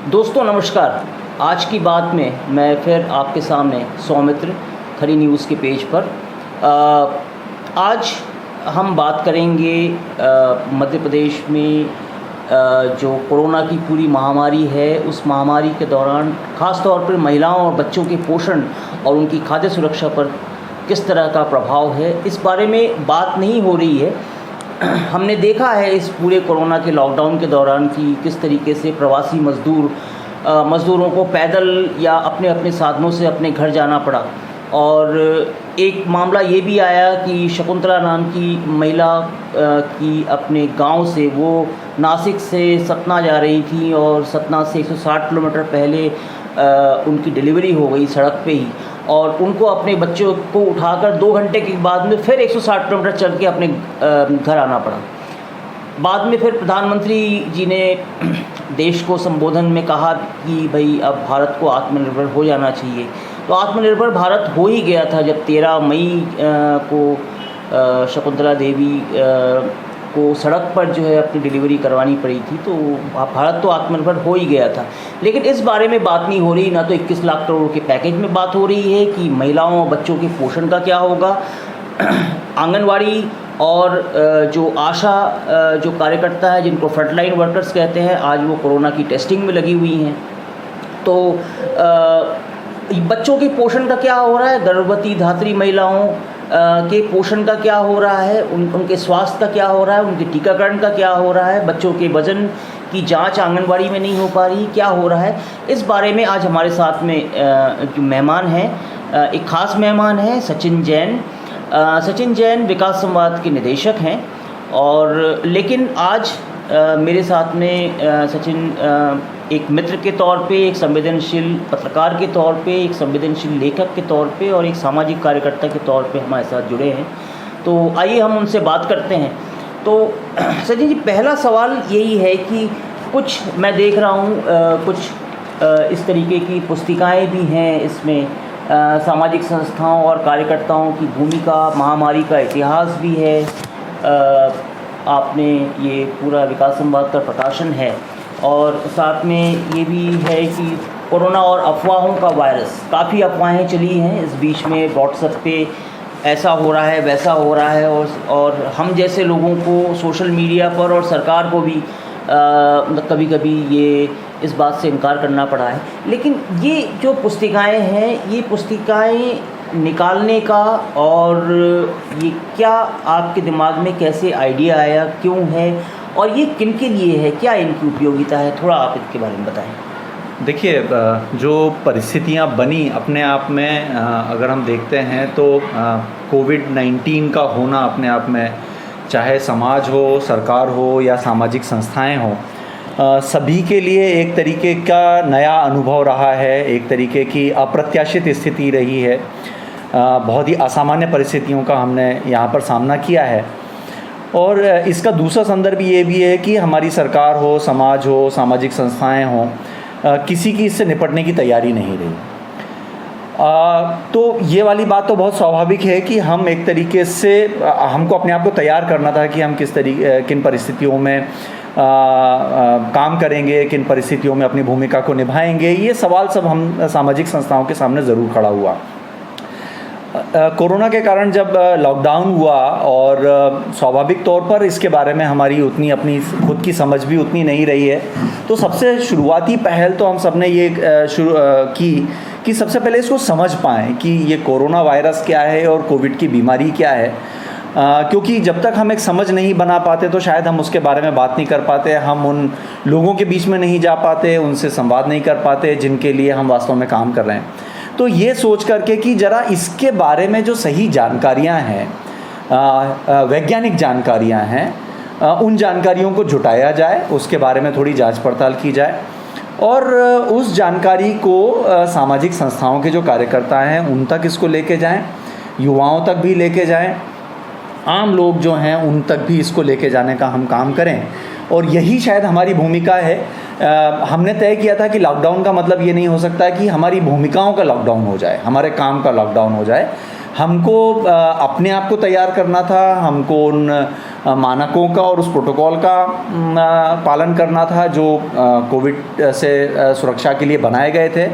दोस्तों नमस्कार। आज की बात में मैं फिर आपके सामने सौमित्र खरी न्यूज़ के पेज पर आज हम बात करेंगे मध्य प्रदेश में जो कोरोना की पूरी महामारी है, उस महामारी के दौरान ख़ास तौर पर महिलाओं और बच्चों के पोषण और उनकी खाद्य सुरक्षा पर किस तरह का प्रभाव है, इस बारे में बात नहीं हो रही है। हमने देखा है इस पूरे कोरोना के लॉकडाउन के दौरान कि किस तरीके से प्रवासी मज़दूरों को पैदल या अपने अपने साधनों से अपने घर जाना पड़ा। और एक मामला ये भी आया कि शकुंतला नाम की महिला की अपने गांव से वो नासिक से सतना जा रही थी और सतना से 160 किलोमीटर पहले उनकी डिलीवरी हो गई सड़क पे ही, और उनको अपने बच्चों को उठाकर 2 घंटे के बाद में फिर 160 किलोमीटर चल के अपने घर आना पड़ा। बाद में फिर प्रधानमंत्री जी ने देश को संबोधन में कहा कि भाई अब भारत को आत्मनिर्भर हो जाना चाहिए। तो आत्मनिर्भर भारत हो ही गया था जब 13 मई को शकुंतला देवी को सड़क पर जो है अपनी डिलीवरी करवानी पड़ी थी। तो भारत तो आत्मनिर्भर हो ही गया था, लेकिन इस बारे में बात नहीं हो रही। ना तो 21 लाख करोड़ के पैकेज में बात हो रही है कि महिलाओं और बच्चों के पोषण का क्या होगा। आंगनवाड़ी और जो आशा जो कार्यकर्ता है, जिनको फ्रंटलाइन वर्कर्स कहते हैं, आज वो कोरोना की टेस्टिंग में लगी हुई हैं। तो बच्चों के पोषण का क्या हो रहा है, गर्भवती धात्री महिलाओं के पोषण का क्या हो रहा है, उनके स्वास्थ्य का क्या हो रहा है, उनके टीकाकरण का क्या हो रहा है, बच्चों के वजन की जांच आंगनवाड़ी में नहीं हो पा रही, क्या हो रहा है, इस बारे में आज हमारे साथ में जो मेहमान हैं, एक ख़ास मेहमान हैं सचिन जैन। सचिन जैन विकास संवाद के निदेशक हैं। और लेकिन आज मेरे साथ में सचिन एक मित्र के तौर पे, एक संवेदनशील पत्रकार के तौर पे, एक संवेदनशील लेखक के तौर पे और एक सामाजिक कार्यकर्ता के तौर पे हमारे साथ जुड़े हैं। तो आइए हम उनसे बात करते हैं। तो सचिन जी, पहला सवाल यही है कि कुछ मैं देख रहा हूँ कुछ इस तरीके की पुस्तिकाएं भी हैं, इसमें सामाजिक संस्थाओं और कार्यकर्ताओं की भूमिका, महामारी का इतिहास भी है। आपने ये पूरा विकास संवाद का प्रकाशन है, और साथ में ये भी है कि कोरोना और अफवाहों का वायरस, काफ़ी अफवाहें चली हैं इस बीच में। व्हाट्सएप पे ऐसा हो रहा है, वैसा हो रहा है, और हम जैसे लोगों को सोशल मीडिया पर और सरकार को भी कभी कभी ये इस बात से इनकार करना पड़ा है। लेकिन ये जो पुस्तिकाएं हैं, ये पुस्तिकाएं निकालने का और ये क्या आपके दिमाग में कैसे आइडिया आया, क्यों है, और ये किन के लिए है, क्या इनकी उपयोगिता है, थोड़ा आप इसके बारे में बताएं। देखिए, जो परिस्थितियां बनी अपने आप में अगर हम देखते हैं तो कोविड-19 का होना अपने आप में, चाहे समाज हो, सरकार हो या सामाजिक संस्थाएं हो, सभी के लिए एक तरीके का नया अनुभव रहा है, एक तरीके की अप्रत्याशित स्थिति रही है। बहुत ही असामान्य परिस्थितियों का हमने यहाँ पर सामना किया है। और इसका दूसरा संदर्भ ये भी है कि हमारी सरकार हो, समाज हो, सामाजिक संस्थाएं हों, किसी की इससे निपटने की तैयारी नहीं रही। तो ये वाली बात तो बहुत स्वाभाविक है कि हम एक तरीके से हमको अपने आप को तैयार करना था कि हम किन परिस्थितियों में काम करेंगे, किन परिस्थितियों में अपनी भूमिका को निभाएंगे। ये सवाल सब हम सामाजिक संस्थाओं के सामने ज़रूर खड़ा हुआ। कोरोना के कारण जब लॉकडाउन हुआ, और स्वाभाविक तौर पर इसके बारे में हमारी उतनी अपनी खुद की समझ भी उतनी नहीं रही है, तो सबसे शुरुआती पहल तो हम सब ने ये शुरू की कि सबसे पहले इसको समझ पाएँ कि ये कोरोना वायरस क्या है और कोविड की बीमारी क्या है। क्योंकि जब तक हम एक समझ नहीं बना पाते तो शायद हम उसके बारे में बात नहीं कर पाते, हम उन लोगों के बीच में नहीं जा पाते, उनसे संवाद नहीं कर पाते जिनके लिए हम वास्तव में काम कर रहे हैं। तो ये सोच करके कि ज़रा इसके बारे में जो सही जानकारियाँ हैं, वैज्ञानिक जानकारियाँ हैं, उन जानकारियों को जुटाया जाए, उसके बारे में थोड़ी जांच पड़ताल की जाए, और उस जानकारी को सामाजिक संस्थाओं के जो कार्यकर्ता हैं उन तक इसको लेके जाएं, युवाओं तक भी लेके जाएं, आम लोग जो हैं उन तक भी इसको लेके जाने का हम काम करें। और यही शायद हमारी भूमिका है। हमने तय किया था कि लॉकडाउन का मतलब ये नहीं हो सकता कि हमारी भूमिकाओं का लॉकडाउन हो जाए, हमारे काम का लॉकडाउन हो जाए। हमको अपने आप को तैयार करना था, हमको उन मानकों का और उस प्रोटोकॉल का पालन करना था जो कोविड से सुरक्षा के लिए बनाए गए थे।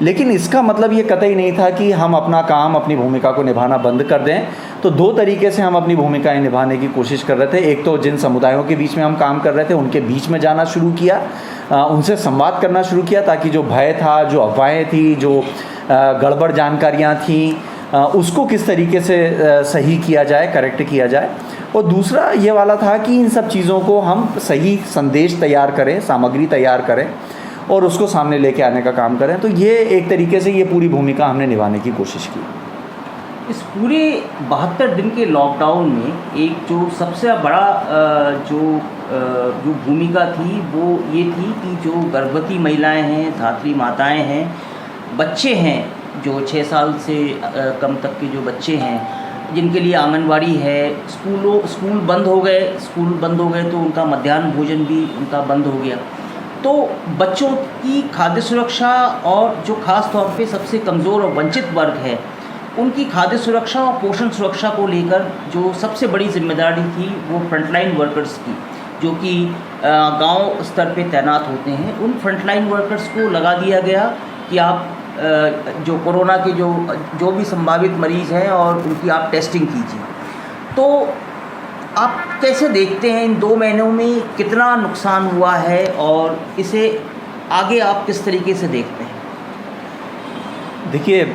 लेकिन इसका मतलब ये कतई नहीं था कि हम अपना काम, अपनी भूमिका को निभाना बंद कर दें। तो दो तरीके से हम अपनी भूमिकाएं निभाने की कोशिश कर रहे थे। एक तो जिन समुदायों के बीच में हम काम कर रहे थे उनके बीच में जाना शुरू किया, उनसे संवाद करना शुरू किया, ताकि जो भय था, जो अफवाहें थी, जो गड़बड़ जानकारियाँ थीं, उसको किस तरीके से सही किया जाए, करेक्ट किया जाए। और दूसरा ये वाला था कि इन सब चीज़ों को हम सही संदेश तैयार करें, सामग्री तैयार करें और उसको सामने लेके आने का काम करें। तो ये एक तरीके से ये पूरी भूमिका हमने निभाने की कोशिश की। इस पूरे 72 दिन के लॉकडाउन में एक जो सबसे बड़ा जो भूमिका थी वो ये थी कि जो गर्भवती महिलाएं हैं, धात्री माताएं हैं, बच्चे हैं, जो 6 साल से कम तक के जो बच्चे हैं, जिनके लिए आंगनवाड़ी है, स्कूल बंद हो गए तो उनका मध्याह्न भोजन भी उनका बंद हो गया। तो बच्चों की खाद्य सुरक्षा और जो खास तौर पे सबसे कमज़ोर और वंचित वर्ग है, उनकी खाद्य सुरक्षा और पोषण सुरक्षा को लेकर जो सबसे बड़ी जिम्मेदारी थी वो फ्रंटलाइन वर्कर्स की, जो कि गांव स्तर पे तैनात होते हैं। उन फ्रंटलाइन वर्कर्स को लगा दिया गया कि आप जो कोरोना के जो भी संभावित मरीज़ हैं और उनकी आप टेस्टिंग कीजिए। तो आप कैसे देखते हैं इन 2 महीनों में कितना नुकसान हुआ है और इसे आगे आप किस तरीके से देखते हैं? देखिए,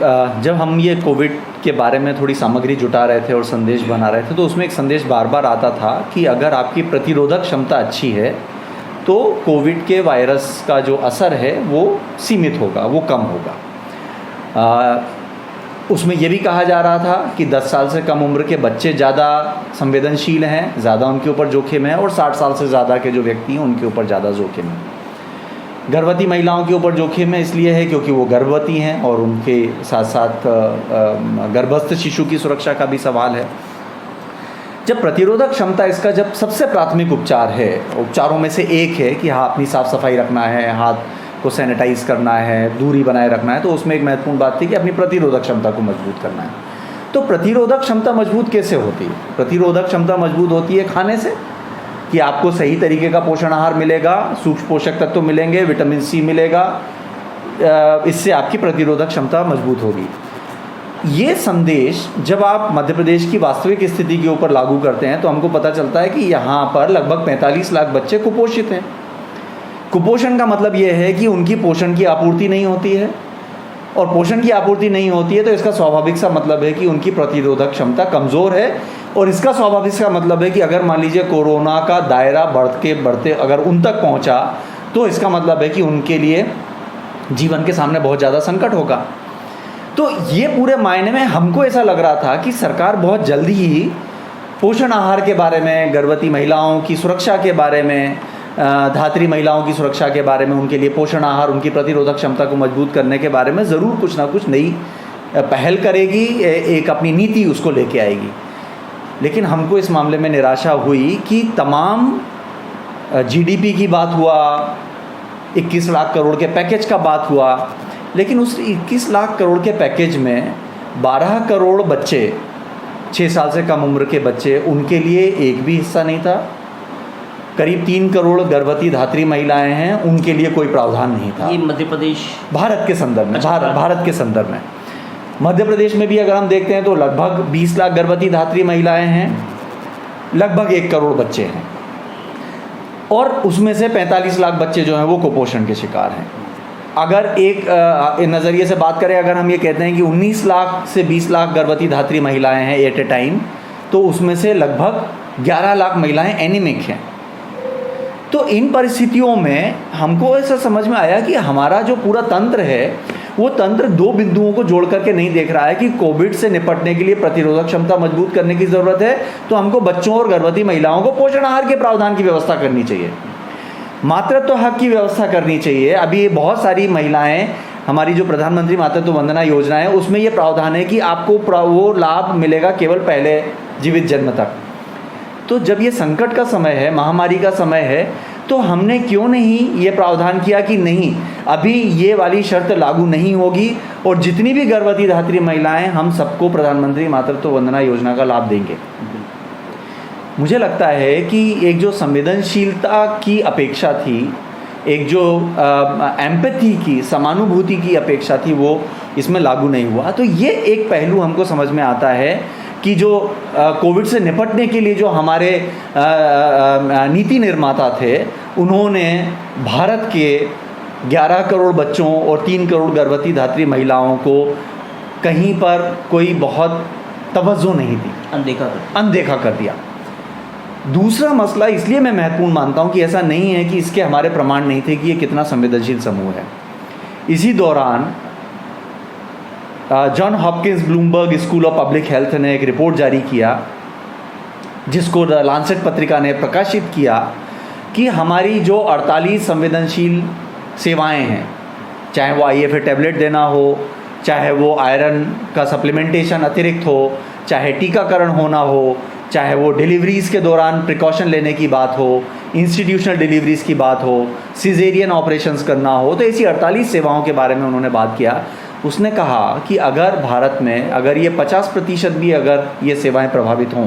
जब हम ये कोविड के बारे में थोड़ी सामग्री जुटा रहे थे और संदेश बना रहे थे तो उसमें एक संदेश बार बार आता था कि अगर आपकी प्रतिरोधक क्षमता अच्छी है तो कोविड के वायरस का जो असर है वो सीमित होगा, वो कम होगा। उसमें ये भी कहा जा रहा था कि 10 साल से कम उम्र के बच्चे ज़्यादा संवेदनशील हैं, ज़्यादा उनके ऊपर जोखिम है, और 60 साल से ज़्यादा के जो व्यक्ति हैं उनके ऊपर ज़्यादा जोखिम है। गर्भवती महिलाओं के ऊपर जोखिम है इसलिए है क्योंकि वो गर्भवती हैं और उनके साथ साथ गर्भस्थ शिशु की सुरक्षा का भी सवाल है। जब प्रतिरोधक क्षमता इसका जब सबसे प्राथमिक उपचार है, उपचारों में से एक है कि हाँ, अपनी साफ़ सफाई रखना है, हाथ को सैनिटाइज करना है, दूरी बनाए रखना है, तो उसमें एक महत्वपूर्ण बात थी कि अपनी प्रतिरोधक क्षमता को मजबूत करना है। तो प्रतिरोधक क्षमता मजबूत कैसे होती है? प्रतिरोधक क्षमता मजबूत होती है खाने से, कि आपको सही तरीके का पोषण आहार मिलेगा, सूक्ष्म पोषक तत्व मिलेंगे, विटामिन सी मिलेगा, इससे आपकी प्रतिरोधक क्षमता मजबूत होगी। ये संदेश जब आप मध्य प्रदेश की वास्तविक स्थिति के ऊपर लागू करते हैं तो हमको पता चलता है कि यहाँ पर लगभग 45 लाख बच्चे कुपोषित हैं। कुपोषण का मतलब ये है कि उनकी पोषण की आपूर्ति नहीं होती है, और पोषण की आपूर्ति नहीं होती है तो इसका स्वाभाविक सा मतलब है कि उनकी प्रतिरोधक क्षमता कमज़ोर है, और इसका स्वाभाविक सा मतलब है कि अगर मान लीजिए कोरोना का दायरा बढ़ते अगर उन तक पहुंचा तो इसका मतलब है कि उनके लिए जीवन के सामने बहुत ज़्यादा संकट होगा। तो ये पूरे मायने में हमको ऐसा लग रहा था कि सरकार बहुत जल्दी ही पोषण आहार के बारे में, गर्भवती महिलाओं की सुरक्षा के बारे में, धात्री महिलाओं की सुरक्षा के बारे में, उनके लिए पोषण आहार, उनकी प्रतिरोधक क्षमता को मजबूत करने के बारे में ज़रूर कुछ ना कुछ नई पहल करेगी, एक अपनी नीति उसको लेके आएगी। लेकिन हमको इस मामले में निराशा हुई कि तमाम जीडीपी की बात हुआ, 21 लाख करोड़ के पैकेज का बात हुआ, लेकिन उस 21 लाख करोड़ के पैकेज में 12 करोड़ बच्चे, 6 साल से कम उम्र के बच्चे, उनके लिए एक भी हिस्सा नहीं था। करीब 3 करोड़ गर्भवती धात्री महिलाएं हैं, उनके लिए कोई प्रावधान नहीं था। ये मध्य प्रदेश, भारत के संदर्भ में, अच्छा, भारत के संदर्भ में। मध्य प्रदेश में भी अगर हम देखते हैं तो लगभग 20 लाख गर्भवती धात्री महिलाएं हैं, लगभग 1 करोड़ बच्चे हैं, और उसमें से 45 लाख बच्चे जो हैं वो कुपोषण के शिकार हैं। अगर एक नज़रिए से बात करें, अगर हम ये कहते हैं कि 19 लाख से 20 लाख गर्भवती धात्री महिलाएं हैं एट ए टाइम, तो उसमें से लगभग 11 लाख महिलाएं एनीमिक हैं। तो इन परिस्थितियों में हमको ऐसा समझ में आया कि हमारा जो पूरा तंत्र है वो तंत्र 2 बिंदुओं को जोड़ करके नहीं देख रहा है कि कोविड से निपटने के लिए प्रतिरोधक क्षमता मजबूत करने की ज़रूरत है, तो हमको बच्चों और गर्भवती महिलाओं को पोषण आहार के प्रावधान की व्यवस्था करनी चाहिए, मातृत्व हक की व्यवस्था करनी चाहिए। अभी बहुत सारी महिलाएं, हमारी जो प्रधानमंत्री मातृत्व वंदना योजना है उसमें ये प्रावधान है कि आपको वो लाभ मिलेगा केवल पहले जीवित जन्म तक। तो जब ये संकट का समय है, महामारी का समय है, तो हमने क्यों नहीं ये प्रावधान किया कि नहीं, अभी ये वाली शर्त लागू नहीं होगी और जितनी भी गर्भवती धात्री महिलाएं, हम सबको प्रधानमंत्री मातृत्व वंदना योजना का लाभ देंगे। मुझे लगता है कि एक जो संवेदनशीलता की अपेक्षा थी, एक जो एम्पैथी की, समानुभूति की अपेक्षा थी, वो इसमें लागू नहीं हुआ। तो ये एक पहलू हमको समझ में आता है कि जो कोविड से निपटने के लिए जो हमारे नीति निर्माता थे, उन्होंने भारत के 11 करोड़ बच्चों और 3 करोड़ गर्भवती धात्री महिलाओं को कहीं पर कोई बहुत तवज्जो नहीं दी, अनदेखा कर दिया। दूसरा मसला इसलिए मैं महत्वपूर्ण मानता हूं कि ऐसा नहीं है कि इसके हमारे प्रमाण नहीं थे कि ये कितना संवेदनशील समूह है। इसी दौरान John Hopkins Bloomberg school of public health ने एक रिपोर्ट जारी किया, जिसको द लांसेट पत्रिका ने प्रकाशित किया, कि हमारी जो 48 संवेदनशील सेवाएं हैं, चाहे वो IFA टैबलेट देना हो, चाहे वो आयरन का सप्लीमेंटेशन अतिरिक्त हो, चाहे टीकाकरण होना हो, चाहे वो डिलीवरीज़ के दौरान प्रिकॉशन लेने की बात हो, इंस्टीट्यूशनल डिलीवरीज़ की बात हो, सिजेरियन ऑपरेशंस करना हो, तो ऐसी 48 सेवाओं के बारे में उन्होंने बात किया। उसने कहा कि अगर भारत में अगर ये 50% भी अगर ये सेवाएं प्रभावित हों,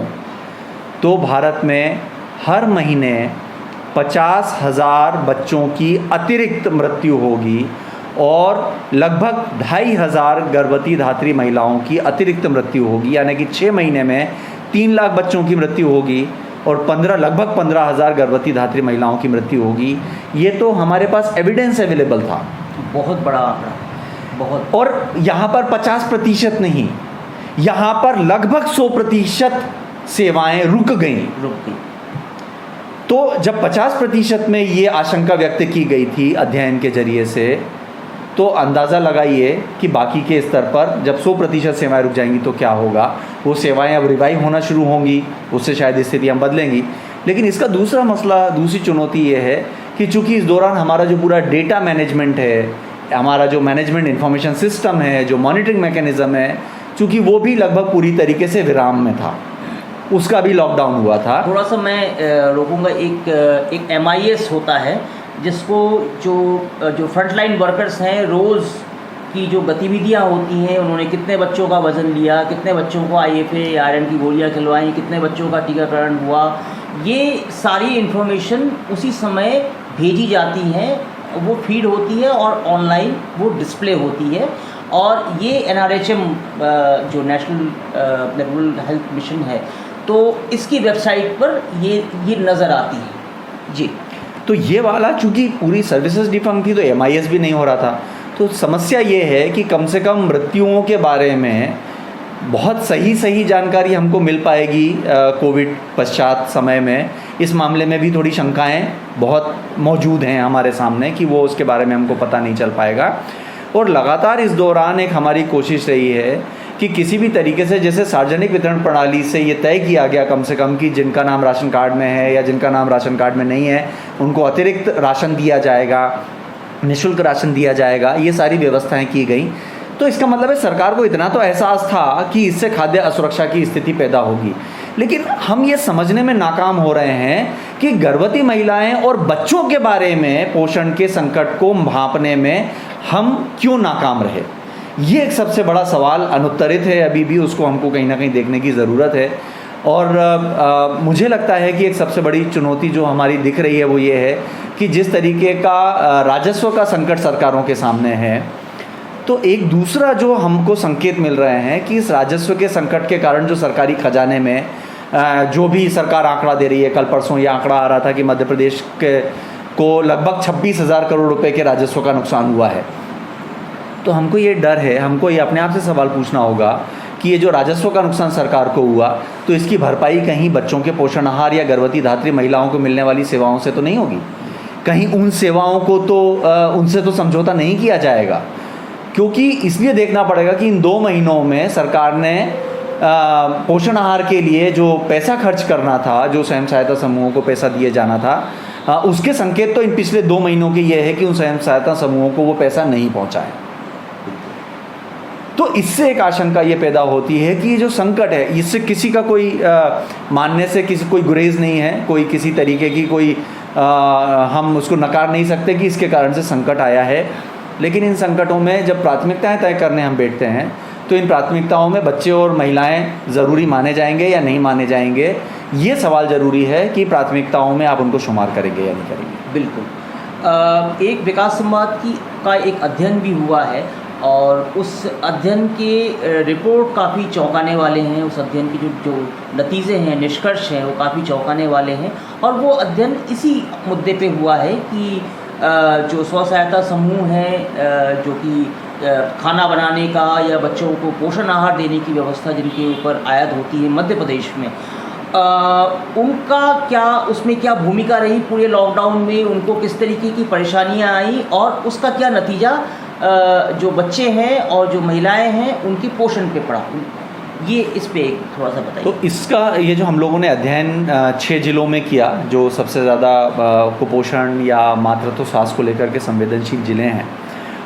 तो भारत में हर महीने 50,000 बच्चों की अतिरिक्त मृत्यु होगी और लगभग 2,500 गर्भवती धात्री महिलाओं की अतिरिक्त मृत्यु होगी। यानी कि 6 महीने में 3 लाख बच्चों की मृत्यु होगी और लगभग 15,000 गर्भवती धात्री महिलाओं की मृत्यु होगी। ये तो हमारे पास एविडेंस अवेलेबल था, बहुत बड़ा आंकड़ा, बहुत। और यहाँ पर 50% नहीं, यहाँ पर लगभग 100% सेवाएं रुक गई। तो जब 50% में ये आशंका व्यक्त की गई थी अध्ययन के जरिए से, तो अंदाज़ा लगाइए कि बाकी के स्तर पर जब 100% सेवाएं रुक जाएंगी तो क्या होगा। वो सेवाएं अब रिवाइव होना शुरू होंगी, उससे शायद स्थितियाँ बदलेंगी। लेकिन इसका दूसरा मसला, दूसरी चुनौती ये है कि चूँकि इस दौरान हमारा जो पूरा डेटा मैनेजमेंट है, हमारा जो मैनेजमेंट इंफॉर्मेशन सिस्टम है, जो मॉनिटरिंग मैकेनिज़्म है, चूँकि वो भी लगभग पूरी तरीके से विराम में था, उसका भी लॉकडाउन हुआ था। थोड़ा सा मैं रोकूंगा। एक MIS होता है, जिसको जो फ्रंटलाइन वर्कर्स हैं, रोज़ की जो गतिविधियां होती हैं, उन्होंने कितने बच्चों का वज़न लिया, कितने बच्चों को IFA आयरन की गोलियां खिलवाई, कितने बच्चों का टीकाकरण हुआ, ये सारी इन्फॉर्मेशन उसी समय भेजी जाती हैं, वो फीड होती है और ऑनलाइन वो डिस्प्ले होती है। और ये NRHM जो नेशनल रूरल हेल्थ मिशन है, तो इसकी वेबसाइट पर ये नज़र आती है जी। तो ये वाला चूँकि पूरी सर्विसेज डिफंक्ट थी, तो MIS भी नहीं हो रहा था। तो समस्या ये है कि कम से कम मृत्युओं के बारे में बहुत सही जानकारी हमको मिल पाएगी कोविड पश्चात समय में। इस मामले में भी थोड़ी शंकाएं बहुत मौजूद हैं हमारे सामने कि वो उसके बारे में हमको पता नहीं चल पाएगा। और लगातार इस दौरान एक हमारी कोशिश रही है कि किसी भी तरीके से, जैसे सार्वजनिक वितरण प्रणाली से ये तय किया गया कम से कम कि जिनका नाम राशन कार्ड में है या जिनका नाम राशन कार्ड में नहीं है, उनको अतिरिक्त राशन दिया जाएगा, निःशुल्क राशन दिया जाएगा, ये सारी व्यवस्थाएं की गई। तो इसका मतलब है सरकार को इतना तो एहसास था कि इससे खाद्य असुरक्षा की स्थिति पैदा होगी। लेकिन हम ये समझने में नाकाम हो रहे हैं कि गर्भवती महिलाएं और बच्चों के बारे में पोषण के संकट को भांपने में हम क्यों नाकाम रहे। ये एक सबसे बड़ा सवाल अनुत्तरित है, अभी भी उसको हमको कहीं ना कहीं देखने की ज़रूरत है। और मुझे लगता है कि एक सबसे बड़ी चुनौती जो हमारी दिख रही है वो ये है कि जिस तरीके का राजस्व का संकट सरकारों के सामने है, तो एक दूसरा जो हमको संकेत मिल रहे हैं कि इस राजस्व के संकट के कारण जो सरकारी खजाने में जो भी सरकार आंकड़ा दे रही है, कल परसों ये आंकड़ा आ रहा था कि मध्य प्रदेश को लगभग 26,000 करोड़ रुपए के राजस्व का नुकसान हुआ है। तो हमको ये डर है, हमको ये अपने आप से सवाल पूछना होगा कि ये जो राजस्व का नुकसान सरकार को हुआ, तो इसकी भरपाई कहीं बच्चों के पोषण आहार या गर्भवती धात्री महिलाओं को मिलने वाली सेवाओं से तो नहीं होगी। कहीं उन सेवाओं को तो उनसे तो समझौता नहीं किया जाएगा, क्योंकि इसलिए देखना पड़ेगा कि इन 2 महीनों में सरकार ने पोषण आहार के लिए जो पैसा खर्च करना था, जो स्वयं सहायता समूहों को पैसा दिए जाना था, उसके संकेत तो इन पिछले 2 महीनों के ये है कि उन स्वयं सहायता समूहों को वो पैसा नहीं पहुंचा है। तो इससे एक आशंका ये पैदा होती है कि ये जो संकट है, इससे किसी का कोई मानने से कोई गुरेज नहीं है, कोई किसी तरीके की कोई हम उसको नकार नहीं सकते कि इसके कारण से संकट आया है। लेकिन इन संकटों में जब प्राथमिकताएं तय करने हम बैठते हैं तो इन प्राथमिकताओं में बच्चे और महिलाएं ज़रूरी माने जाएंगे या नहीं माने जाएंगे, ये सवाल ज़रूरी है कि प्राथमिकताओं में आप उनको शुमार करेंगे या नहीं करेंगे। बिल्कुल। एक विकास संवाद का एक अध्ययन भी हुआ है और उस अध्ययन के रिपोर्ट काफ़ी चौंकाने वाले हैं। उस अध्ययन के जो नतीजे हैं, निष्कर्ष हैं, वो काफ़ी चौंकाने वाले हैं। और वो अध्ययन इसी मुद्दे पे हुआ है कि जो स्व सहायता समूह हैं, जो कि खाना बनाने का या बच्चों को पोषण आहार देने की व्यवस्था जिनके ऊपर आयद होती है मध्य प्रदेश में, उनका क्या, उसमें क्या भूमिका रही पूरे लॉकडाउन में, उनको किस तरीके की परेशानियां आई और उसका क्या नतीजा जो बच्चे हैं और जो महिलाएं हैं उनकी पोषण पे पड़ा, ये इस पे थोड़ा सा बताइए। तो इसका ये जो हम लोगों ने अध्ययन 6 जिलों में किया, जो सबसे ज़्यादा कुपोषण या मातृत्व स्वास्थ्य को लेकर के संवेदनशील जिले हैं,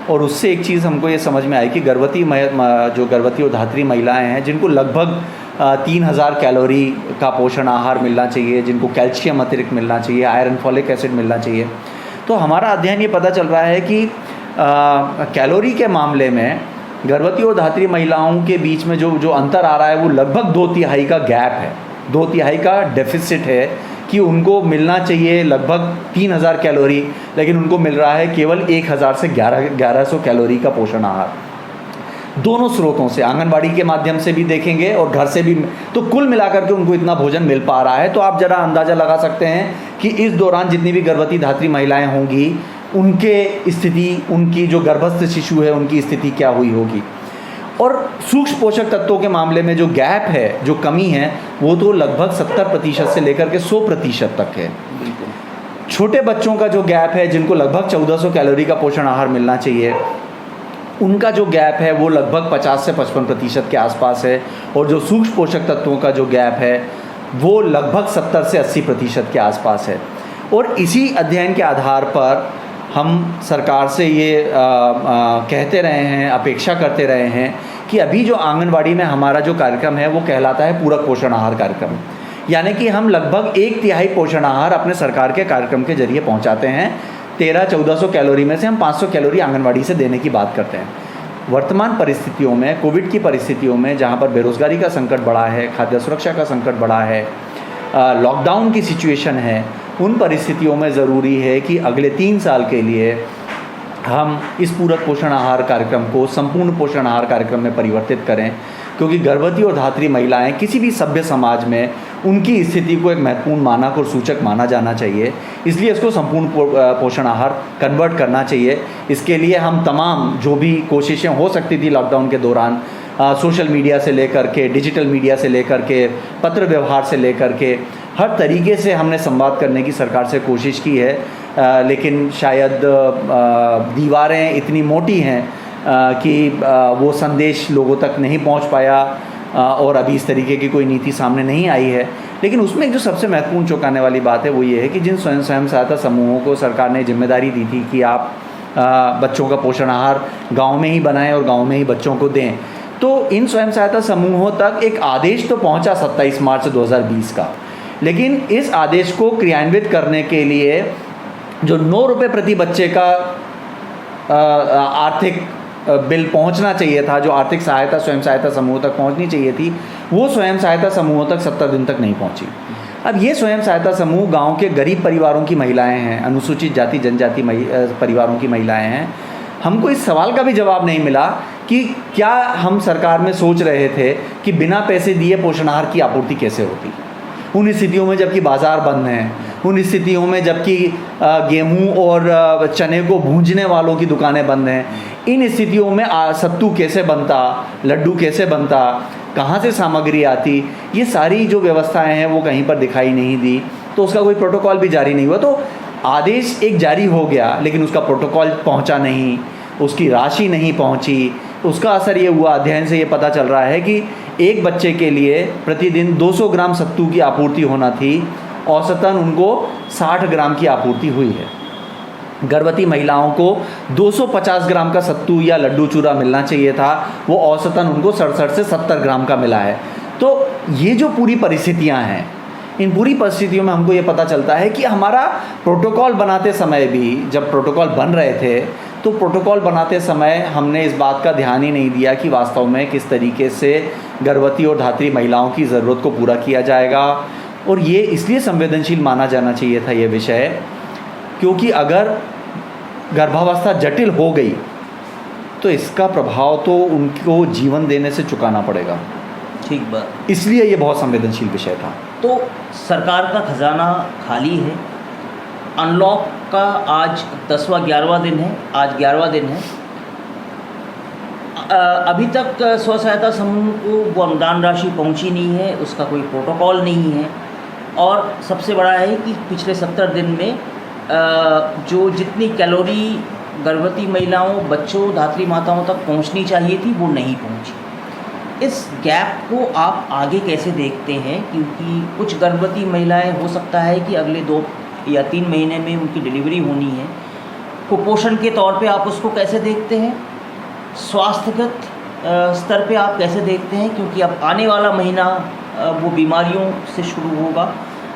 और उससे एक चीज़ हमको ये समझ में आई कि गर्भवती और धात्री महिलाएं हैं जिनको लगभग 3000 कैलोरी का पोषण आहार मिलना चाहिए, जिनको कैल्शियम अतिरिक्त मिलना चाहिए, आयरन, फॉलिक एसिड मिलना चाहिए। तो हमारा अध्ययन ये पता चल रहा है कि कैलोरी के मामले में गर्भवती और धात्री महिलाओं के बीच में जो अंतर आ रहा है वो लगभग 2/3 का गैप है, 2/3 का डेफिसिट है कि उनको मिलना चाहिए लगभग 3000 कैलोरी, लेकिन उनको मिल रहा है केवल 1000 से 1100 कैलोरी का पोषण आहार। दोनों स्रोतों से, आंगनबाड़ी के माध्यम से भी देखेंगे और घर से भी, तो कुल मिलाकर के उनको इतना भोजन मिल पा रहा है। तो आप ज़रा अंदाज़ा लगा सकते हैं कि इस दौरान जितनी भी गर्भवती धात्री महिलाएं होंगी उनके स्थिति, उनकी जो गर्भस्थ शिशु है उनकी स्थिति क्या हुई होगी। और सूक्ष्म पोषक तत्वों के मामले में जो गैप है, जो कमी है, वो तो लगभग 70% से लेकर के 100% तक है। छोटे बच्चों का जो गैप है, जिनको लगभग 1400 कैलोरी का पोषण आहार मिलना चाहिए, उनका जो गैप है वो लगभग 50 से 55% के आसपास है। और जो सूक्ष्म पोषक तत्वों का जो गैप है वो लगभग 70 से 80% के आसपास है। और इसी अध्ययन के आधार पर हम सरकार से ये कहते रहे हैं, अपेक्षा करते रहे हैं कि अभी जो आंगनवाड़ी में हमारा जो कार्यक्रम है वो कहलाता है पूरक पोषण आहार कार्यक्रम, यानी कि हम लगभग 1/3 पोषण आहार अपने सरकार के कार्यक्रम के जरिए पहुंचाते हैं। 1300-1400 कैलोरी में से हम 500 कैलोरी आंगनवाड़ी से देने की बात करते हैं। वर्तमान परिस्थितियों में, कोविड की परिस्थितियों में, जहाँ पर बेरोज़गारी का संकट बढ़ा है, खाद्य सुरक्षा का संकट बढ़ा है, लॉकडाउन की सिचुएशन है, उन परिस्थितियों में ज़रूरी है कि अगले 3 साल के लिए हम इस पूरक पोषण आहार कार्यक्रम को संपूर्ण पोषण आहार कार्यक्रम में परिवर्तित करें, क्योंकि गर्भवती और धात्री महिलाएं किसी भी सभ्य समाज में उनकी स्थिति को एक महत्वपूर्ण मानक और सूचक माना जाना चाहिए। इसलिए इसको संपूर्ण पोषण आहार कन्वर्ट करना चाहिए। इसके लिए हम तमाम जो भी कोशिशें हो सकती थी लॉकडाउन के दौरान, सोशल मीडिया से लेकर के, डिजिटल मीडिया से लेकर के, पत्र व्यवहार से लेकर के, हर तरीके से हमने संवाद करने की सरकार से कोशिश की है। लेकिन शायद दीवारें इतनी मोटी हैं कि वो संदेश लोगों तक नहीं पहुंच पाया और अभी इस तरीके की कोई नीति सामने नहीं आई है। लेकिन उसमें जो सबसे महत्वपूर्ण चौंकाने वाली बात है वो ये है कि जिन स्वयं सहायता समूहों को सरकार ने जिम्मेदारी दी थी कि आप बच्चों का पोषण आहार गाँव में ही बनाएं और गाँव में ही बच्चों को दें, तो इन स्वयं सहायता समूहों तक एक आदेश तो पहुँचा 27 मार्च 2020 का, लेकिन इस आदेश को क्रियान्वित करने के लिए जो 9 रुपये प्रति बच्चे का आर्थिक बिल पहुंचना चाहिए था, जो आर्थिक सहायता स्वयं सहायता समूह तक पहुंचनी चाहिए थी, वो स्वयं सहायता समूहों तक 70 दिन तक नहीं पहुंची। अब ये स्वयं सहायता समूह गांव के गरीब परिवारों की महिलाएं हैं, अनुसूचित जाति जनजाति परिवारों की महिलाएं हैं। हमको इस सवाल का भी जवाब नहीं मिला कि क्या हम सरकार में सोच रहे थे कि बिना पैसे दिए पोषण आहार की आपूर्ति कैसे होती, उन स्थितियों में जबकि बाज़ार बंद हैं, उन स्थितियों में जबकि गेहूं और चने को भूंजने वालों की दुकानें बंद हैं। इन स्थितियों में सत्तू कैसे बनता, लड्डू कैसे बनता, कहाँ से सामग्री आती, ये सारी जो व्यवस्थाएं हैं वो कहीं पर दिखाई नहीं दी। तो उसका कोई प्रोटोकॉल भी जारी नहीं हुआ। तो आदेश एक जारी हो गया लेकिन उसका प्रोटोकॉल पहुँचा नहीं, उसकी राशि नहीं पहुँची। उसका असर ये हुआ, अध्ययन से ये पता चल रहा है कि एक बच्चे के लिए प्रतिदिन 200 ग्राम सत्तू की आपूर्ति होना थी, औसतन उनको 60 ग्राम की आपूर्ति हुई है। गर्भवती महिलाओं को 250 ग्राम का सत्तू या लड्डू चूरा मिलना चाहिए था, वो औसतन उनको 67 से 70 ग्राम का मिला है। तो ये जो पूरी परिस्थितियां हैं, इन पूरी परिस्थितियों में हमको ये पता चलता है कि हमारा प्रोटोकॉल बनाते समय भी, जब प्रोटोकॉल बन रहे थे तो प्रोटोकॉल बनाते समय हमने इस बात का ध्यान ही नहीं दिया कि वास्तव में किस तरीके से गर्भवती और धात्री महिलाओं की ज़रूरत को पूरा किया जाएगा। और ये इसलिए संवेदनशील माना जाना चाहिए था ये विषय, क्योंकि अगर गर्भावस्था जटिल हो गई तो इसका प्रभाव तो उनको जीवन देने से चुकाना पड़ेगा। ठीक बात। इसलिए ये बहुत संवेदनशील विषय था। तो सरकार का खजाना खाली है। अनलॉक का आज 10वां 11वां दिन है, आज 11वां दिन है। अभी तक स्व सहायता समूह को वो अनुदान राशि पहुंची नहीं है, उसका कोई प्रोटोकॉल नहीं है। और सबसे बड़ा है कि पिछले 70 दिन में जो जितनी कैलोरी गर्भवती महिलाओं, बच्चों, धात्री माताओं तक पहुंचनी चाहिए थी वो नहीं पहुंची। इस गैप को आप आगे कैसे देखते हैं? क्योंकि कुछ गर्भवती महिलाएं हो सकता है कि अगले 2 या 3 महीने में उनकी डिलीवरी होनी है। कुपोषण के तौर पे आप उसको कैसे देखते हैं? स्वास्थ्यगत स्तर पे आप कैसे देखते हैं? क्योंकि अब आने वाला महीना वो बीमारियों से शुरू होगा,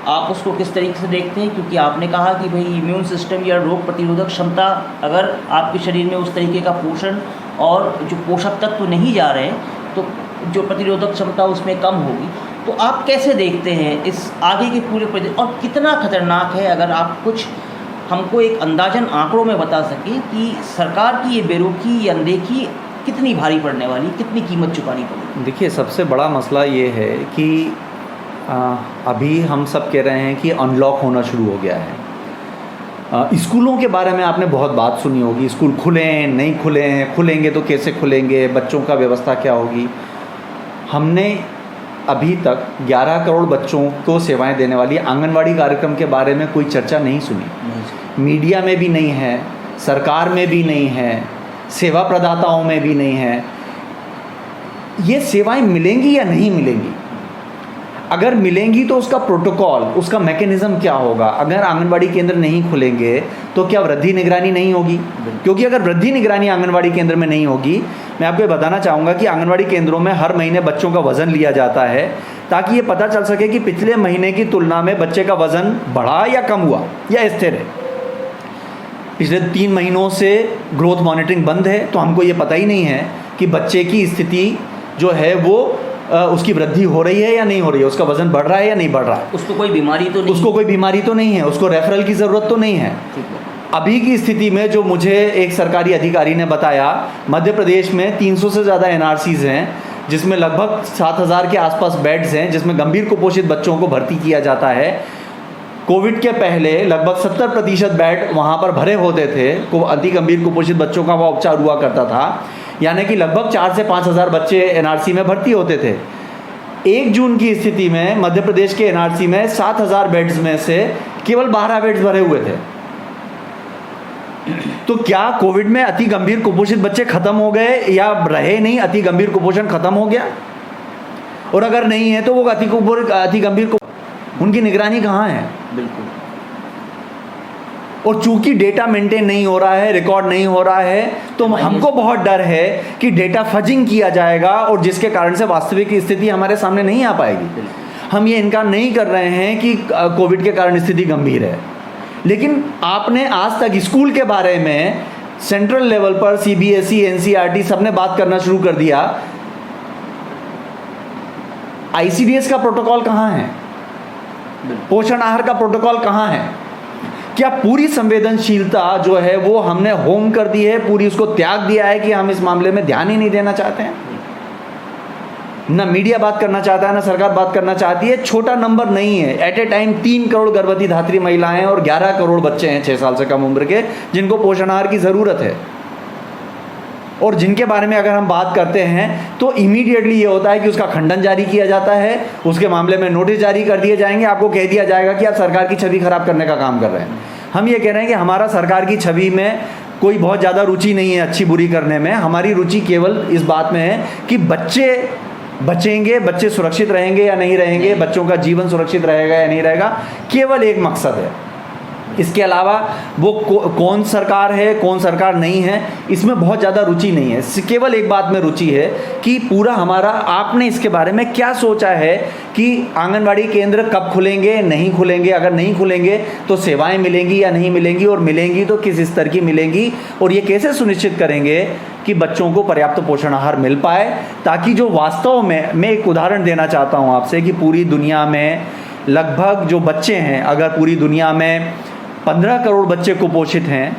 आप उसको किस तरीके से देखते हैं? क्योंकि आपने कहा कि भाई इम्यून सिस्टम या रोग प्रतिरोधक क्षमता, अगर आपके शरीर में उस तरीके का पोषण और जो पोषक तत्व नहीं जा रहे हैं तो जो प्रतिरोधक क्षमता उसमें कम होगी। तो आप कैसे देखते हैं इस आगे के पूरे प्रोजेक्ट, और कितना खतरनाक है? अगर आप कुछ हमको एक अंदाजन आंकड़ों में बता सकें कि सरकार की ये बेरुखी या अनदेखी कितनी भारी पड़ने वाली, कितनी कीमत चुकानी पड़ेगी? देखिए, सबसे बड़ा मसला ये है कि अभी हम सब कह रहे हैं कि अनलॉक होना शुरू हो गया है। स्कूलों के बारे में आपने बहुत बात सुनी होगी, स्कूल खुलें नहीं खुलें, खुलेंगे तो कैसे खुलेंगे, बच्चों का व्यवस्था क्या होगी। हमने अभी तक 11 करोड़ बच्चों को सेवाएं देने वाली आंगनवाड़ी कार्यक्रम के बारे में कोई चर्चा नहीं सुनी। मीडिया में भी नहीं है, सरकार में भी नहीं है, सेवा प्रदाताओं में भी नहीं है। ये सेवाएं मिलेंगी या नहीं मिलेंगी? अगर मिलेंगी तो उसका प्रोटोकॉल, उसका मैकेनिज़्म क्या होगा? अगर आंगनवाड़ी केंद्र नहीं खुलेंगे तो क्या वृद्धि निगरानी नहीं होगी? क्योंकि अगर वृद्धि निगरानी आंगनवाड़ी केंद्र में नहीं होगी, मैं आपको ये बताना चाहूँगा कि आंगनवाड़ी केंद्रों में हर महीने बच्चों का वज़न लिया जाता है ताकि ये पता चल सके कि पिछले महीने की तुलना में बच्चे का वज़न बढ़ा या कम हुआ या स्थिर है। पिछले 3 महीनों से ग्रोथ मॉनिटरिंग बंद है तो हमको ये पता ही नहीं है कि बच्चे की स्थिति जो है वो उसकी वृद्धि हो रही है या नहीं हो रही है, उसका वज़न बढ़ रहा है या नहीं बढ़ रहा है, उसको कोई बीमारी तो नहीं, उसको कोई बीमारी तो नहीं है, उसको रेफरल की ज़रूरत तो नहीं है। अभी की स्थिति में जो मुझे एक सरकारी अधिकारी ने बताया, मध्य प्रदेश में 300 से ज़्यादा एनआरसीज़ हैं जिसमें लगभग 7000 के आसपास बेड्स हैं जिसमें गंभीर कुपोषित बच्चों को भर्ती किया जाता है। कोविड के पहले लगभग 70% बेड वहाँ पर भरे होते थे, अति गंभीर कुपोषित बच्चों का वह उपचार हुआ करता था, यानी कि लगभग 4 से 5000 बच्चे एनआरसी में भर्ती होते थे। 1 जून की स्थिति में मध्य प्रदेश के एनआरसी में 7000 बेड्स में से केवल 12 बेड्स भरे हुए थे। तो क्या कोविड में अति गंभीर कुपोषित बच्चे खत्म हो गए या रहे नहीं, अति गंभीर कुपोषण खत्म हो गया? और अगर नहीं है तो वो अति गंभीर उनकी निगरानी कहाँ है? बिल्कुल। और चूंकि डेटा मेंटेन नहीं हो रहा है, रिकॉर्ड नहीं हो रहा है, तो हमको बहुत डर है कि डेटा फजिंग किया जाएगा और जिसके कारण से वास्तविक स्थिति हमारे सामने नहीं आ पाएगी। हम ये इनकार नहीं कर रहे हैं कि कोविड के कारण स्थिति गंभीर है, लेकिन आपने आज तक स्कूल के बारे में सेंट्रल लेवल पर सीबीएसई, एनसीईआरटी सबने बात करना शुरू कर दिया। आईसीडीएस का प्रोटोकॉल कहाँ है? पोषण आहार का प्रोटोकॉल कहाँ है? क्या पूरी संवेदनशीलता जो है वो हमने होम कर दी है, पूरी उसको त्याग दिया है कि हम इस मामले में ध्यान ही नहीं देना चाहते हैं? ना मीडिया बात करना चाहता है, ना सरकार बात करना चाहती है। छोटा नंबर नहीं है, एट ए टाइम 3 करोड़ गर्भवती धात्री महिलाएं और 11 करोड़ बच्चे हैं 6 साल से कम उम्र के जिनको पोषण आहार की ज़रूरत है, और जिनके बारे में अगर हम बात करते हैं तो इमीडिएटली ये होता है कि उसका खंडन जारी किया जाता है, उसके मामले में नोटिस जारी कर दिए जाएंगे, आपको कह दिया जाएगा कि आप सरकार की छवि खराब करने का काम कर रहे हैं। हम ये कह रहे हैं कि हमारा सरकार की छवि में कोई बहुत ज़्यादा रुचि नहीं है अच्छी बुरी करने में। हमारी रुचि केवल इस बात में है कि बच्चे बचेंगे, बच्चे सुरक्षित रहेंगे या नहीं रहेंगे, बच्चों का जीवन सुरक्षित रहेगा या नहीं रहेगा, केवल एक मकसद है। इसके अलावा वो कौन सरकार है कौन सरकार नहीं है इसमें बहुत ज़्यादा रुचि नहीं है। केवल एक बात में रुचि है कि पूरा हमारा आपने इसके बारे में क्या सोचा है कि आंगनवाड़ी केंद्र कब खुलेंगे, नहीं खुलेंगे, अगर नहीं खुलेंगे तो सेवाएं मिलेंगी या नहीं मिलेंगी, और मिलेंगी तो किस स्तर की मिलेंगी, और ये कैसे सुनिश्चित करेंगे कि बच्चों को पर्याप्त पोषण आहार मिल पाए, ताकि जो वास्तव में, मैं एक उदाहरण देना चाहता हूँ आपसे कि पूरी दुनिया में लगभग जो बच्चे हैं, अगर पूरी दुनिया में 15 करोड़ बच्चे कुपोषित हैं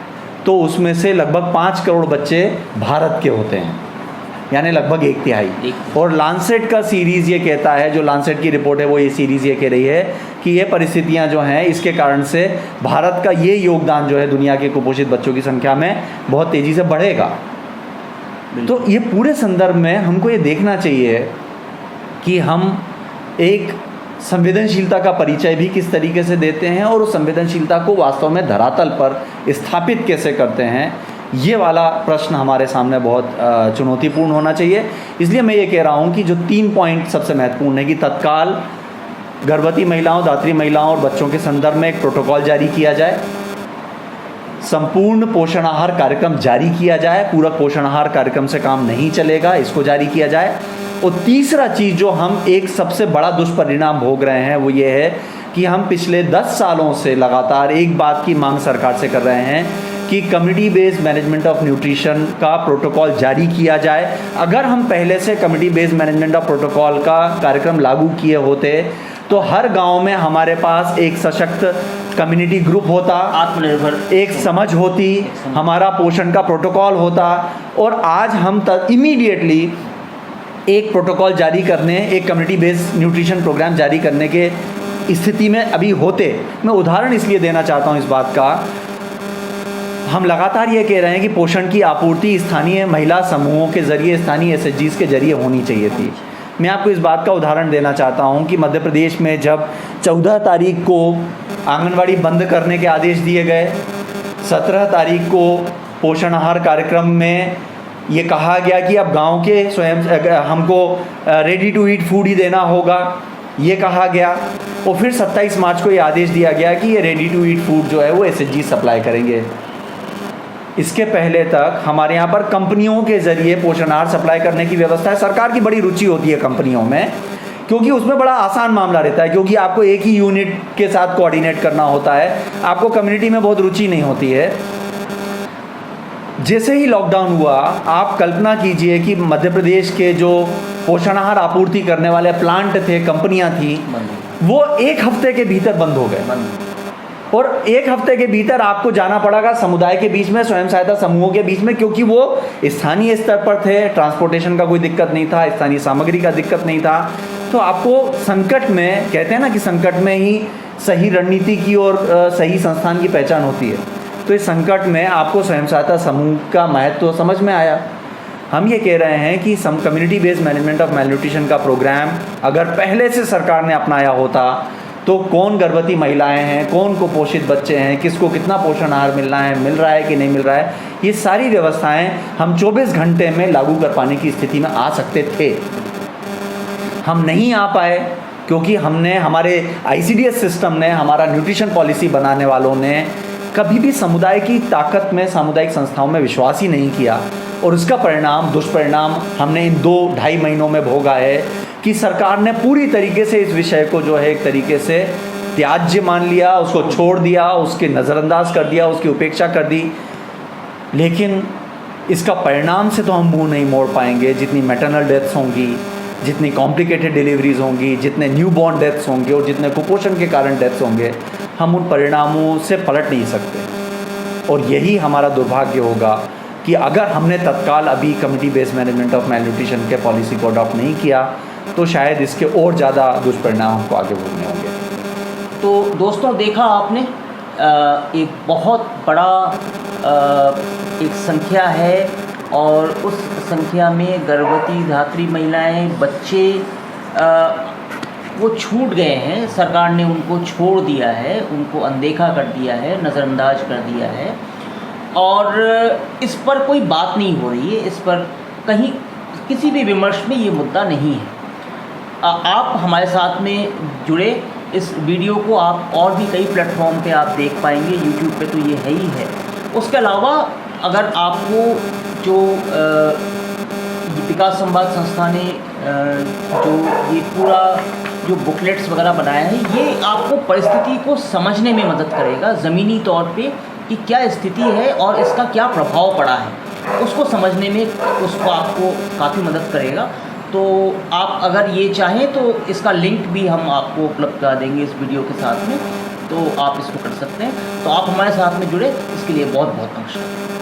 तो उसमें से लगभग 5 करोड़ बच्चे भारत के होते हैं, यानी लगभग 1/3। और लांसेट का सीरीज़ ये कहता है, जो लांसेट की रिपोर्ट है वो ये सीरीज़ ये कह रही है कि ये परिस्थितियां जो हैं इसके कारण से भारत का ये योगदान जो है दुनिया के कुपोषित बच्चों की संख्या में बहुत तेज़ी से बढ़ेगा। तो ये पूरे संदर्भ में हमको ये देखना चाहिए कि हम एक संवेदनशीलता का परिचय भी किस तरीके से देते हैं और उस संवेदनशीलता को वास्तव में धरातल पर स्थापित कैसे करते हैं, ये वाला प्रश्न हमारे सामने बहुत चुनौतीपूर्ण होना चाहिए। इसलिए मैं ये कह रहा हूँ कि जो 3 पॉइंट सबसे महत्वपूर्ण है कि तत्काल गर्भवती महिलाओं, धात्री महिलाओं और बच्चों के संदर्भ में एक प्रोटोकॉल जारी किया जाए, संपूर्ण पोषण आहार कार्यक्रम जारी किया जाए, पूरक पोषण आहार कार्यक्रम से काम नहीं चलेगा, इसको जारी किया जाए। और तीसरा चीज़ जो हम एक सबसे बड़ा दुष्परिणाम भोग रहे हैं वो ये है कि हम पिछले 10 सालों से लगातार एक बात की मांग सरकार से कर रहे हैं कि community based management of nutrition का प्रोटोकॉल जारी किया जाए। अगर हम पहले से community based management of protocol का कार्यक्रम लागू किए होते तो हर गांव में हमारे पास एक सशक्त कम्युनिटी ग्रुप होता, आत्मनिर्भर एक समझ होती, हमारा पोषण का प्रोटोकॉल होता, और आज हम इमीडिएटली एक प्रोटोकॉल जारी करने, एक कम्युनिटी बेस्ड न्यूट्रिशन प्रोग्राम जारी करने के स्थिति में अभी होते। मैं उदाहरण इसलिए देना चाहता हूँ इस बात का, हम लगातार ये कह रहे हैं कि पोषण की आपूर्ति स्थानीय महिला समूहों के जरिए, स्थानीय SHGs के जरिए होनी चाहिए थी। मैं आपको इस बात का उदाहरण देना चाहता हूँ कि मध्य प्रदेश में जब 14 तारीख को आंगनवाड़ी बंद करने के आदेश दिए गए, 17 तारीख को पोषण आहार कार्यक्रम में ये कहा गया कि अब गांव के स्वयं हमको रेडी टू ईट फूड ही देना होगा, ये कहा गया, और फिर 27 मार्च को ये आदेश दिया गया कि ये रेडी टू ईट फूड जो है वो SHG सप्लाई करेंगे। इसके पहले तक हमारे यहाँ पर कंपनियों के ज़रिए पोषण आहार सप्लाई करने की व्यवस्था है। सरकार की बड़ी रुचि होती है कंपनियों में, क्योंकि उसमें बड़ा आसान मामला रहता है, क्योंकि आपको एक ही यूनिट के साथ कोऑर्डिनेट करना होता है, आपको कम्युनिटी में बहुत रुचि नहीं होती है। जैसे ही लॉकडाउन हुआ, आप कल्पना कीजिए कि मध्य प्रदेश के जो पोषण आहार आपूर्ति करने वाले प्लांट थे, कंपनियां थी, वो 1 हफ्ते के भीतर बंद हो गए। और 1 हफ्ते के भीतर आपको जाना पड़ेगा समुदाय के बीच में, स्वयं सहायता समूहों के बीच में, क्योंकि वो स्थानीय स्तर पर थे, ट्रांसपोर्टेशन का कोई दिक्कत नहीं था, स्थानीय सामग्री का दिक्कत नहीं था। तो आपको संकट में, कहते हैं ना कि संकट में ही सही रणनीति की और सही संस्थान की पहचान होती है। तो इस संकट में आपको स्वयं सहायता समूह का महत्व समझ में आया। हम ये कह रहे हैं कि community based management of malnutrition का प्रोग्राम अगर पहले से सरकार ने अपनाया होता तो कौन गर्भवती महिलाएं हैं, कौन कुपोषित बच्चे हैं, किसको कितना पोषण आहार मिल रहा है कि नहीं मिल रहा है, ये सारी व्यवस्थाएं हम 24 घंटे में लागू कर पाने की स्थिति में आ सकते थे। हम नहीं आ पाए क्योंकि हमने, हमारे ICDS सिस्टम ने, हमारा न्यूट्रिशन पॉलिसी बनाने वालों ने कभी भी समुदाय की ताकत में, सामुदायिक संस्थाओं में विश्वास ही नहीं किया, और उसका परिणाम, दुष्परिणाम हमने इन 2-2.5 महीनों में भोगा है कि सरकार ने पूरी तरीके से इस विषय को जो है एक तरीके से त्याज्य मान लिया, उसको छोड़ दिया, उसके नज़रअंदाज कर दिया, उसकी उपेक्षा कर दी। लेकिन इसका परिणाम से तो हम मुंह नहीं मोड़ पाएंगे। जितनी मैटरनल डेथ्स होंगी, जितनी कॉम्प्लिकेटेड डिलीवरीज होंगी, जितने न्यूबॉर्न डेथ्स होंगे और जितने कुपोषण के कारण डेथ्स होंगे, हम उन परिणामों से पलट नहीं सकते। और यही हमारा दुर्भाग्य होगा कि अगर हमने तत्काल अभी community based management of malnutrition के पॉलिसी को अडॉप्ट नहीं किया तो शायद इसके और ज़्यादा दुष्परिणाम हमको आगे भोगने होंगे। तो दोस्तों, देखा आपने एक बहुत बड़ा एक संख्या है, और उस संख्या में गर्भवती, धात्री महिलाएं, बच्चे वो छूट गए हैं। सरकार ने उनको छोड़ दिया है, उनको अनदेखा कर दिया है, नज़रअंदाज कर दिया है, और इस पर कोई बात नहीं हो रही है। इस पर कहीं किसी भी विमर्श में ये मुद्दा नहीं है। आप हमारे साथ में जुड़े इस वीडियो को आप और भी कई प्लेटफॉर्म पे आप देख पाएंगे, यूट्यूब पे तो ये है ही है। उसके अलावा अगर आपको जो विकास संवाद संस्था ने जो ये पूरा जो बुकलेट्स वगैरह बनाया है, ये आपको परिस्थिति को समझने में मदद करेगा ज़मीनी तौर पे कि क्या स्थिति है और इसका क्या प्रभाव पड़ा है, उसको समझने में उसको आपको काफ़ी मदद करेगा। तो आप अगर ये चाहें तो इसका लिंक भी हम आपको उपलब्ध करा देंगे इस वीडियो के साथ में, तो आप इसको कर सकते हैं। तो आप हमारे साथ में जुड़े, इसके लिए बहुत बहुत नमस्कार।